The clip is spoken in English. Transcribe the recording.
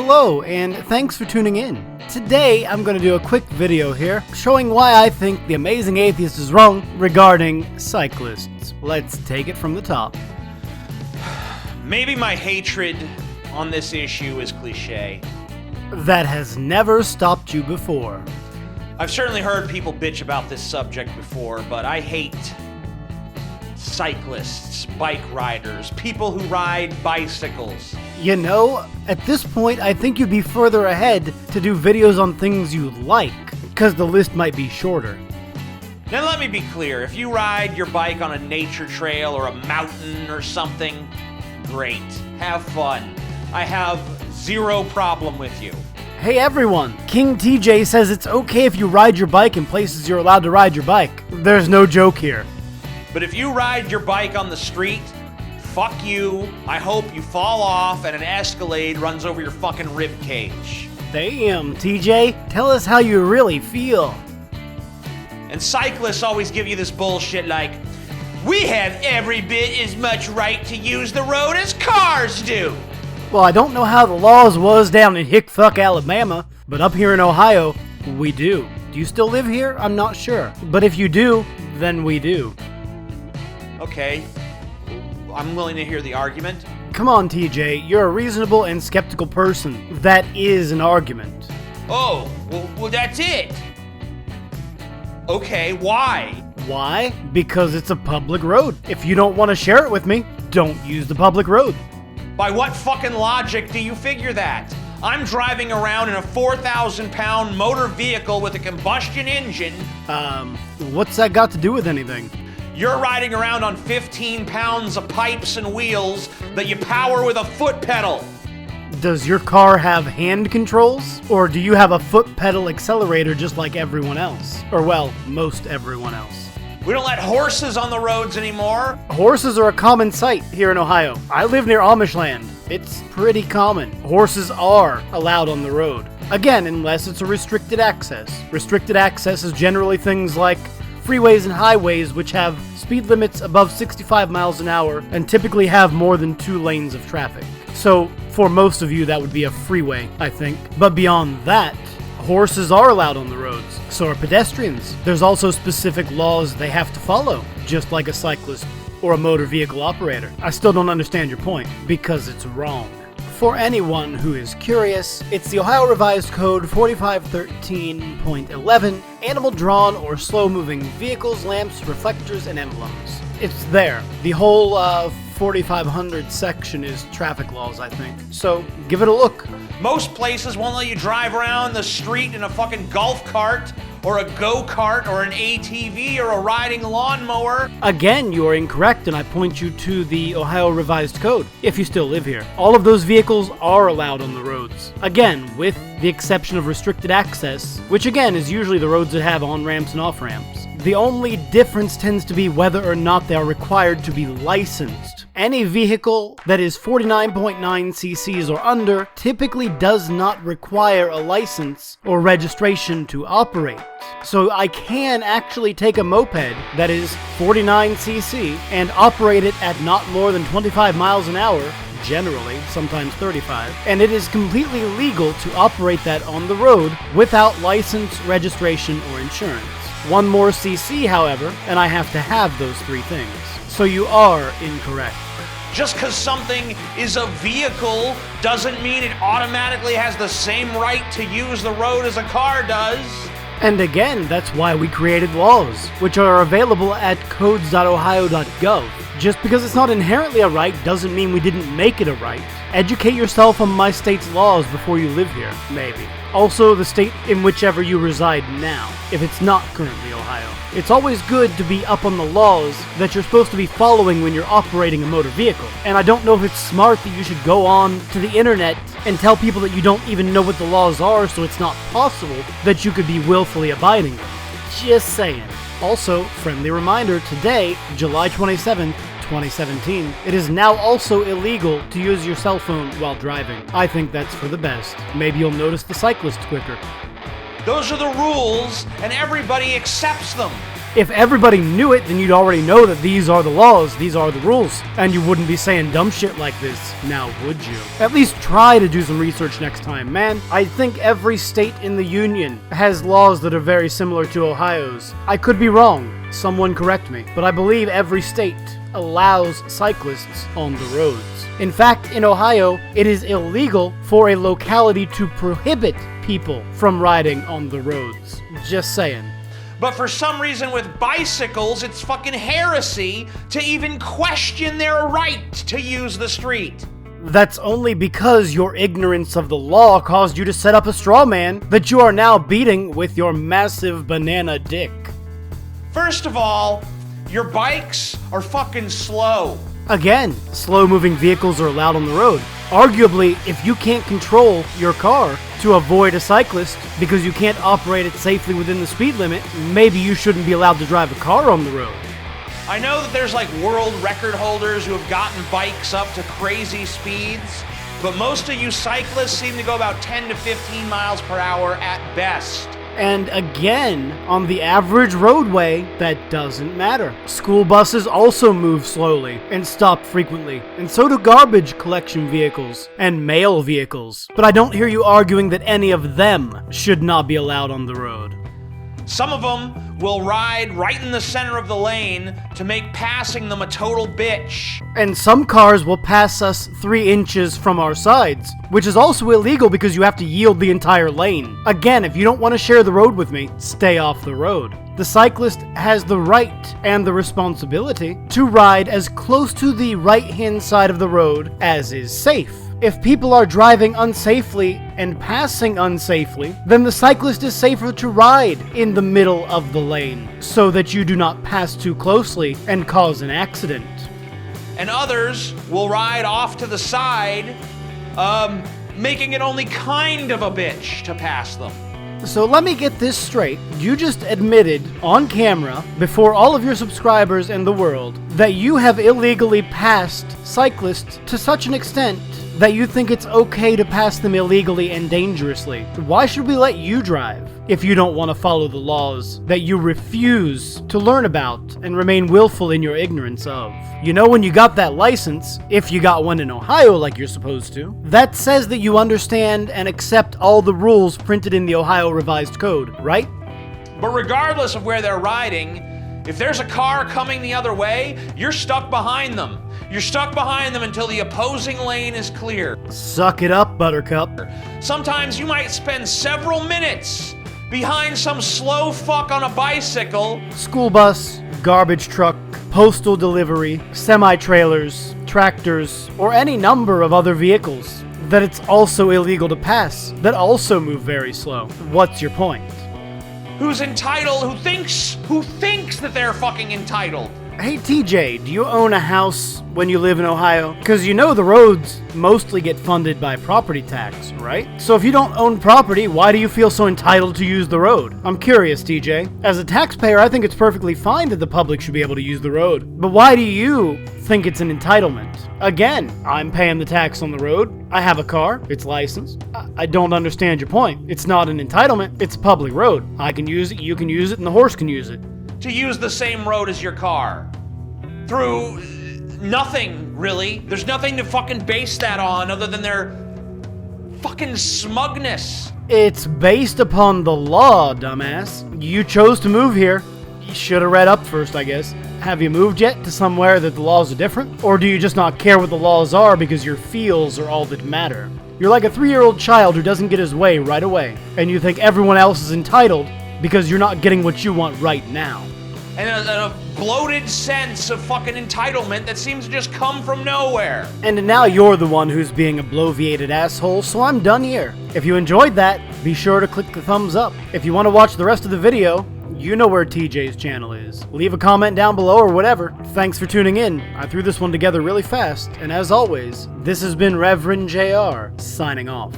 Hello, and thanks for tuning in. Today, I'm going to do a quick video here showing why I think the Amazing Atheist is wrong regarding cyclists. Let's take it from the top. Maybe my hatred on this issue is cliche. That has never stopped you before. I've certainly heard people bitch about this subject before, but I hate cyclists, bike riders, people who ride bicycles. You know, at this point, I think you'd be further ahead to do videos on things you like, because the list might be shorter. Now let me be clear, if you ride your bike on a nature trail or a mountain or something, great. Have fun. I have zero problem with you. Hey everyone, King TJ says it's okay if you ride your bike in places you're allowed to ride your bike. There's no joke here. But if you ride your bike on the street, fuck you. I hope you fall off and an Escalade runs over your fucking rib cage. Damn, TJ, tell us how you really feel. And cyclists always give you this bullshit like, we have every bit as much right to use the road as cars do. Well, I don't know how the laws was down in Hickfuck, Alabama, but up here in Ohio, we do. Do you still live here? I'm not sure. But if you do, then we do. Okay, I'm willing to hear the argument. Come on, TJ, you're a reasonable and skeptical person. That is an argument. Oh, well that's it. Okay, why? Why? Because it's a public road. If you don't want to share it with me, don't use the public road. By what fucking logic do you figure that? I'm driving around in a 4,000-pound motor vehicle with a combustion engine. What's that got to do with anything? You're riding around on 15 pounds of pipes and wheels that you power with a foot pedal. Does your car have hand controls? Or do you have a foot pedal accelerator just like everyone else? Or well, most everyone else. We don't let horses on the roads anymore. Horses are a common sight here in Ohio. I live near Amish land. It's pretty common. Horses are allowed on the road. Again, unless it's a restricted access. Restricted access is generally things like freeways and highways which have speed limits above 65 miles an hour and typically have more than 2 lanes of traffic. So, for most of you, that would be a freeway, I think. But beyond that, horses are allowed on the roads. So are pedestrians. There's also specific laws they have to follow, just like a cyclist or a motor vehicle operator. I still don't understand your point, because it's wrong. For anyone who is curious, it's the Ohio Revised Code 4513.11, animal drawn or slow-moving vehicles, lamps, reflectors, and emblems. It's there. The whole 4500 section is traffic laws, I think. So, give it a look. Most places won't let you drive around the street in a fucking golf cart or a go-kart or an ATV or a riding lawnmower. Again, you are incorrect, and I point you to the Ohio Revised Code, if you still live here. All of those vehicles are allowed on the roads. Again, with the exception of restricted access, which again is usually the roads that have on-ramps and off-ramps. The only difference tends to be whether or not they are required to be licensed. Any vehicle that is 49.9 cc's or under typically does not require a license or registration to operate. So I can actually take a moped that is 49 cc and operate it at not more than 25 miles an hour, generally, sometimes 35, and it is completely legal to operate that on the road without license, registration, or insurance. One more cc, however, and I have to have those 3 things. So you are incorrect. Just because something is a vehicle doesn't mean it automatically has the same right to use the road as a car does. And again, that's why we created laws, which are available at codes.ohio.gov. Just because it's not inherently a right doesn't mean we didn't make it a right. Educate yourself on my state's laws before you live here, maybe. Also, the state in whichever you reside now, if it's not currently Ohio. It's always good to be up on the laws that you're supposed to be following when you're operating a motor vehicle. And I don't know if it's smart that you should go on to the internet and tell people that you don't even know what the laws are, so it's not possible that you could be willfully abiding them. Just saying. Also, friendly reminder, today, July 27th, 2017, it is now also illegal to use your cell phone while driving. I think that's for the best. Maybe you'll notice the cyclists quicker. Those are the rules, and everybody accepts them. If everybody knew it, then you'd already know that these are the laws, these are the rules, and you wouldn't be saying dumb shit like this, now would you? At least try to do some research next time, man. I think every state in the Union has laws that are very similar to Ohio's. I could be wrong, someone correct me, but I believe every state allows cyclists on the roads. In fact, in Ohio, it is illegal for a locality to prohibit people from riding on the roads. Just saying. But for some reason with bicycles, it's fucking heresy to even question their right to use the street. That's only because your ignorance of the law caused you to set up a straw man that you are now beating with your massive banana dick. First of all, your bikes are fucking slow. Again, slow-moving vehicles are allowed on the road. Arguably, if you can't control your car to avoid a cyclist because you can't operate it safely within the speed limit, maybe you shouldn't be allowed to drive a car on the road. I know that there's like world record holders who have gotten bikes up to crazy speeds, but most of you cyclists seem to go about 10 to 15 miles per hour at best. And again, on the average roadway, that doesn't matter. School buses also move slowly and stop frequently, and so do garbage collection vehicles and mail vehicles. But I don't hear you arguing that any of them should not be allowed on the road. Some of them will ride right in the center of the lane to make passing them a total bitch. And some cars will pass us 3 inches from our sides, which is also illegal because you have to yield the entire lane. Again, if you don't want to share the road with me, stay off the road. The cyclist has the right and the responsibility to ride as close to the right-hand side of the road as is safe. If people are driving unsafely and passing unsafely, then the cyclist is safer to ride in the middle of the lane so that you do not pass too closely and cause an accident. And others will ride off to the side, making it only kind of a bitch to pass them. So let me get this straight. You just admitted on camera, before all of your subscribers and the world, that you have illegally passed cyclists to such an extent that you think it's okay to pass them illegally and dangerously. Why should we let you drive if you don't want to follow the laws that you refuse to learn about and remain willful in your ignorance of? You know, when you got that license, if you got one in Ohio like you're supposed to, that says that you understand and accept all the rules printed in the Ohio Revised Code, right? But regardless of where they're riding, if there's a car coming the other way, you're stuck behind them. You're stuck behind them until the opposing lane is clear. Suck it up, Buttercup. Sometimes you might spend several minutes behind some slow fuck on a bicycle. School bus, garbage truck, postal delivery, semi-trailers, tractors, or any number of other vehicles that it's also illegal to pass, that also move very slow. What's your point? Who's entitled, who thinks that they're fucking entitled. Hey TJ, do you own a house when you live in Ohio? Because you know the roads mostly get funded by property tax, right? So if you don't own property, why do you feel so entitled to use the road? I'm curious, TJ. As a taxpayer, I think it's perfectly fine that the public should be able to use the road. But why do you think it's an entitlement? Again, I'm paying the tax on the road. I have a car. It's licensed. I don't understand your point. It's not an entitlement. It's a public road. I can use it, you can use it, and the horse can use it. To use the same road as your car. Through nothing, really. There's nothing to fucking base that on other than their fucking smugness. It's based upon the law, dumbass. You chose to move here. You should have read up first, I guess. Have you moved yet to somewhere that the laws are different? Or do you just not care what the laws are because your feels are all that matter? You're like a 3-year-old child who doesn't get his way right away, and you think everyone else is entitled because you're not getting what you want right now. And a bloated sense of fucking entitlement that seems to just come from nowhere. And now you're the one who's being a bloviated asshole, so I'm done here. If you enjoyed that, be sure to click the thumbs up. If you want to watch the rest of the video, you know where TJ's channel is. Leave a comment down below or whatever. Thanks for tuning in. I threw this one together really fast, and as always, this has been Reverend JR, signing off.